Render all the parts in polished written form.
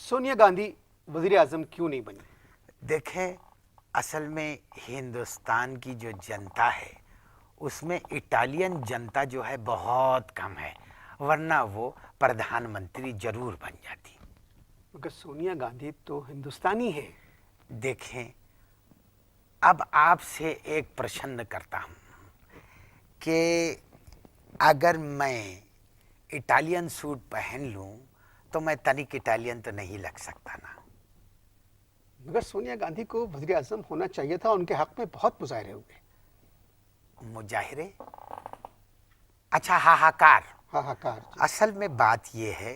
सोनिया गांधी वजीर आजम क्यों नहीं बनी? देखें, असल में हिंदुस्तान की जो जनता है उसमें इटालियन जनता जो है बहुत कम है, वरना वो प्रधानमंत्री जरूर बन जाती। मगर सोनिया गांधी तो हिंदुस्तानी है। देखें, अब आपसे एक प्रश्न करता हूँ कि अगर मैं इटालियन सूट पहन लूँ तो मैं तनिक इटालियन तो नहीं लग सकता ना। मगर सोनिया गांधी को वजीर आजम होना चाहिए था, उनके हक में बहुत मुजाहरे हुए। मुजाहिरे, अच्छा, हाहाकार। हाहाकार जी। असल में बात यह है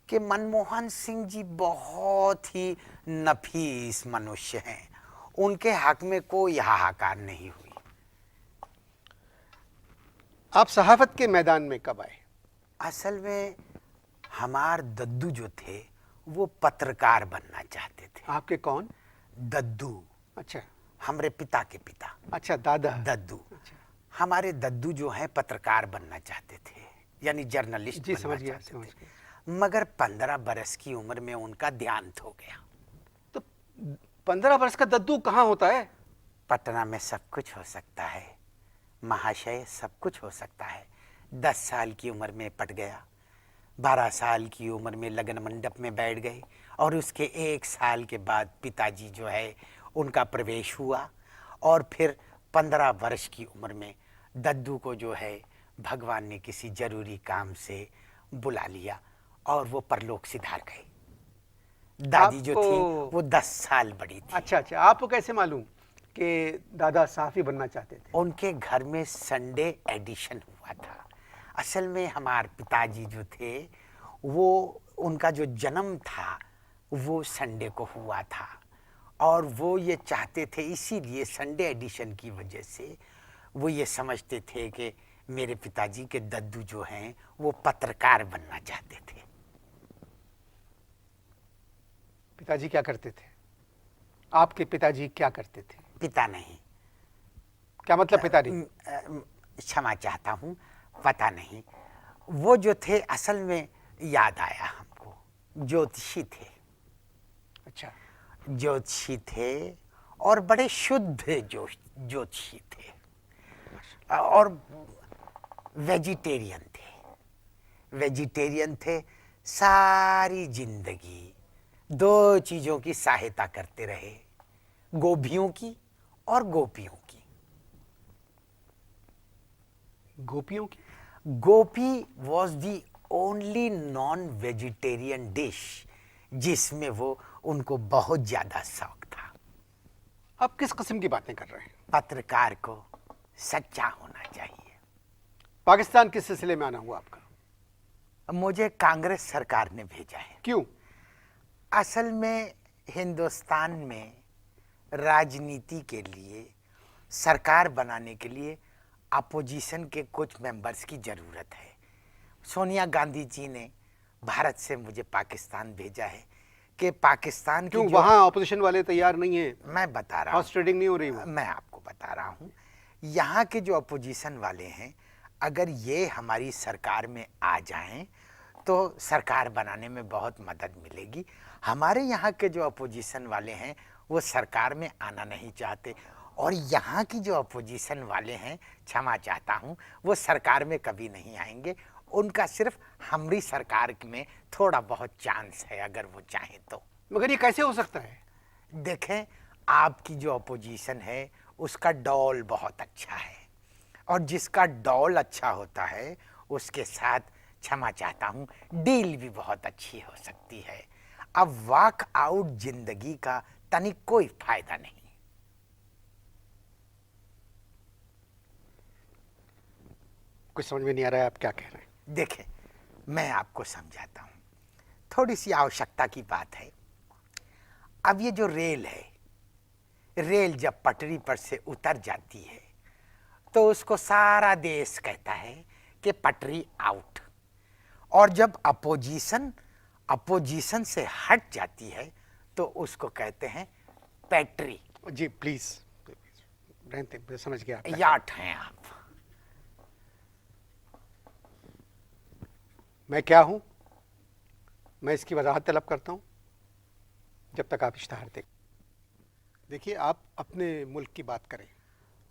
कि मनमोहन सिंह जी बहुत ही नफीस मनुष्य हैं, उनके हक में कोई हाहाकार नहीं हुई। आप सहाफत के मैदान में कब आए? असल में हमार दद्दू जो थे वो पत्रकार बनना चाहते थे। आपके कौन? दद्दू, अच्छा हमारे पिता के पिता। अच्छा, दादा। दद्दू, अच्छा हमारे दद्दू जो हैं पत्रकार बनना चाहते थे, यानी जर्नलिस्ट जी, बनना समझ गया, चाहते समझ थे। गया। मगर 15 बरस की उम्र में उनका देहांत हो गया। तो 15 वर्ष का दद्दू कहाँ होता है? पटना में सब कुछ हो सकता है महाशय, सब कुछ हो सकता है। 10 साल की उम्र में पट गया, 12 साल की उम्र में लगन मंडप में बैठ गए, और उसके 1 साल के बाद पिताजी जो है उनका प्रवेश हुआ, और फिर 15 वर्ष की उम्र में दद्दू को जो है भगवान ने किसी जरूरी काम से बुला लिया और वो परलोक सिधार गए। दादी जो आपको थी वो 10 साल बड़ी थी। अच्छा अच्छा, आपको कैसे मालूम कि दादा साहब ही बनना चाहते थे? उनके घर में संडे एडिशन हुआ था। असल में हमारे पिताजी जो थे वो, उनका जो जन्म था वो संडे को हुआ था, और वो ये चाहते थे, इसीलिए संडे एडिशन की वजह से वो ये समझते थे कि मेरे पिताजी के दद्दू जो हैं वो पत्रकार बनना चाहते थे। पिताजी क्या करते थे? आपके पिताजी क्या करते थे? पिता नहीं, क्या मतलब पिता नहीं? क्षमा चाहता हूँ, पता नहीं। वो जो थे, असल में याद आया हमको, ज्योतिषी थे। अच्छा, ज्योतिषी थे और बड़े शुद्ध ज्योतिषी थे, और वेजिटेरियन थे। वेजिटेरियन थे, सारी जिंदगी 2 चीजों की सहायता करते रहे, गोभियों की और गोपियों की। गोपियों की? Gopi was the only non vegetarian dish जिसमें वो, उनको बहुत ज्यादा शौक था। आप किस किस्म की बातें कर रहे हैं? पत्रकार को सच्चा होना चाहिए। पाकिस्तान किस सिलसिले में आना हुआ आपका? मुझे कांग्रेस सरकार ने भेजा है। क्यों? असल में हिंदुस्तान में राजनीति के लिए, सरकार बनाने के लिए अपोजिशन के कुछ मेंबर्स की जरूरत है। सोनिया गांधी जी ने भारत से मुझे पाकिस्तान भेजा है कि पाकिस्तान की क्यों जो, वहां ऑपोजिशन वाले तैयार नहीं है? मैं बता रहा हॉर्स ट्रेडिंग नहीं हो रही हूँ, वहां? मैं आपको बता रहा हूँ, यहाँ के जो अपोजिशन वाले हैं, अगर ये हमारी सरकार में आ जाएं तो सरकार बनाने में बहुत मदद मिलेगी। हमारे यहाँ के जो अपोजिशन वाले हैं वो सरकार में आना नहीं चाहते, और यहाँ की जो अपोजिशन वाले हैं, क्षमा चाहता हूँ, वो सरकार में कभी नहीं आएंगे। उनका सिर्फ हमारी सरकार में थोड़ा बहुत चांस है, अगर वो चाहें तो। मगर ये कैसे हो सकता है? देखें, आपकी जो अपोजिशन है उसका डॉल बहुत अच्छा है, और जिसका डॉल अच्छा होता है उसके साथ, क्षमा चाहता हूँ, डील भी बहुत अच्छी हो सकती है। अब वॉक आउट जिंदगी का तनिक कोई फायदा नहीं। कुछ समझ में नहीं आ रहा है आप क्या कह रहे हैं। देखें, मैं आपको समझाता हूँ, थोड़ी सी आवश्यकता की बात है। अब ये जो रेल है, रेल जब पटरी पर से उतर जाती है तो उसको सारा देश कहता है कि पटरी आउट, और जब अपोजिशन से हट जाती है तो उसको कहते हैं पैट्री। जी प्लीज, मैं समझ गया आप क्या याट हैं आप। मैं क्या हूं? मैं इसकी वजाहत तलब करता हूं। जब तक आप इश्तहार दें। देखिए, आप अपने मुल्क की बात करें,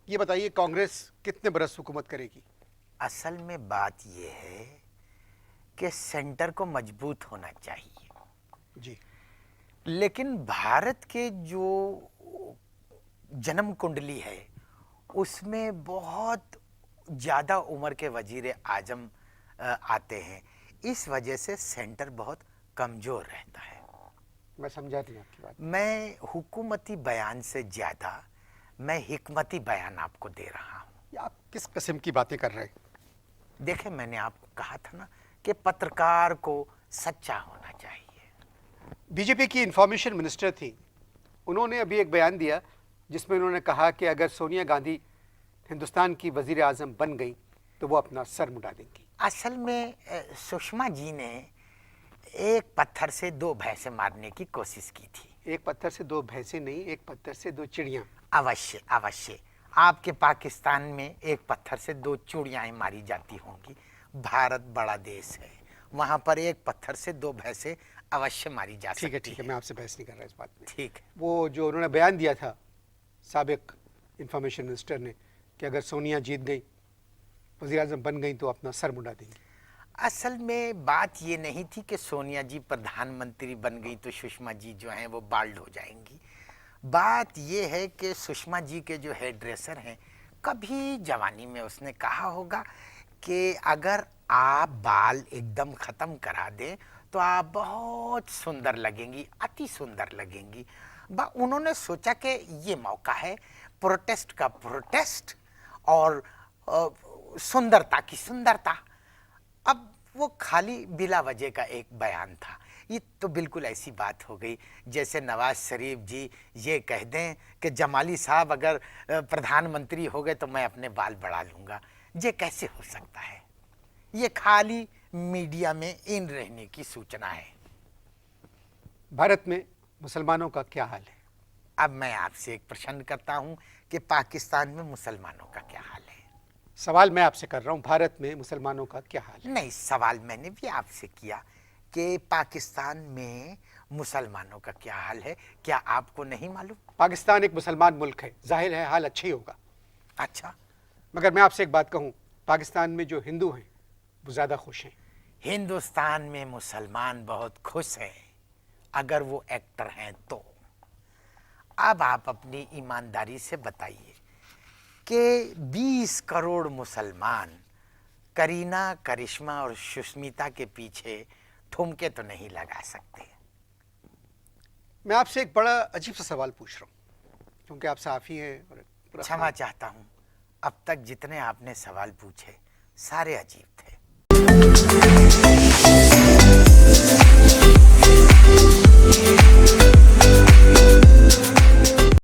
ये बताइए कांग्रेस कितने बरस हुकूमत करेगी? असल में बात यह है कि सेंटर को मजबूत होना चाहिए, जी। लेकिन भारत के जो जन्म कुंडली है उसमें बहुत ज़्यादा उम्र के वजीर आजम आते हैं। इस वजह से सेंटर बहुत कमज़ोर रहता है। मैं समझा नहीं आपकी बात। मैं हुकूमती बयान से ज़्यादा मैं हिकमती बयान आपको दे रहा हूँ। ये आप किस किस्म की बातें कर रहे हैं? देखें, मैंने आपको कहा था ना कि पत्रकार को सच्चा होना चाहिए। बीजेपी की इंफॉर्मेशन मिनिस्टर थी, उन्होंने अभी एक बयान दिया जिसमें उन्होंने कहा कि अगर सोनिया गांधी हिंदुस्तान की वजीर आजम बन गई तो वो अपना सर मुड़ा देंगी। असल में सुषमा जी ने एक पत्थर से दो भैंसे मारने की कोशिश की थी। एक पत्थर से दो भैंसे नहीं, एक पत्थर से दो चिड़ियाँ। अवश्य अवश्य, आपके पाकिस्तान में एक पत्थर से दो चूड़ियाँ मारी जाती होंगी। भारत बड़ा देश है, वहाँ पर एक पत्थर से दो भैंसे अवश्य मारी जा सकती है। ठीक है, मैं आपसे बहस नहीं कर रहा इस बात में। ठीक है। वो जो उन्होंने बयान दिया था साबिक इंफॉर्मेशन मिनिस्टर ने कि अगर सोनिया जीत गई, वज़ीर आज़म बन गई तो अपना सर मुड़ा देंगी। असल में बात ये नहीं थी कि सोनिया जी प्रधानमंत्री बन गई तो सुषमा जी जो हैं वो बाल्ड हो जाएंगी। बात ये है कि सुषमा जी के जो हेयर ड्रेसर हैं, कभी जवानी में उसने कहा होगा कि अगर आप बाल एकदम ख़त्म करा दें तो आप बहुत सुंदर लगेंगी, अति सुंदर लगेंगी। उन्होंने सोचा कि ये मौका है प्रोटेस्ट का प्रोटेस्ट और सुंदरता की सुंदरता। अब वो खाली बिला वजह का एक बयान था। ये तो बिल्कुल ऐसी बात हो गई जैसे नवाज शरीफ जी ये कह दें कि जमाली साहब अगर प्रधानमंत्री हो गए तो मैं अपने बाल बढ़ा लूँगा। ये कैसे हो सकता है? ये खाली मीडिया में इन रहने की सूचना है। भारत में मुसलमानों का क्या हाल है? अब मैं आपसे एक प्रश्न करता हूँ कि पाकिस्तान में मुसलमानों का क्या हाल है? सवाल मैं आपसे कर रहा हूँ, भारत में मुसलमानों का क्या हाल है? नहीं, सवाल मैंने भी आपसे किया कि पाकिस्तान में मुसलमानों का क्या हाल है। क्या आपको नहीं मालूम? पाकिस्तान एक मुसलमान मुल्क है, जाहिर है हाल अच्छा ही होगा। अच्छा, मगर मैं आपसे एक बात कहूँ, पाकिस्तान में जो हिंदू हैं वो ज़्यादा खुश हैं। हिंदुस्तान में मुसलमान बहुत खुश हैं अगर वो एक्टर हैं तो। अब आप अपनी ईमानदारी से बताइए कि 20 करोड़ मुसलमान करीना, करिश्मा और सुष्मिता के पीछे ठुमके तो नहीं लगा सकते। मैं आपसे एक बड़ा अजीब सा सवाल पूछ रहा हूँ, क्योंकि आप साफ़ी हैं और क्षमा चाहता हूँ, अब तक जितने आपने सवाल पूछे सारे अजीब थे।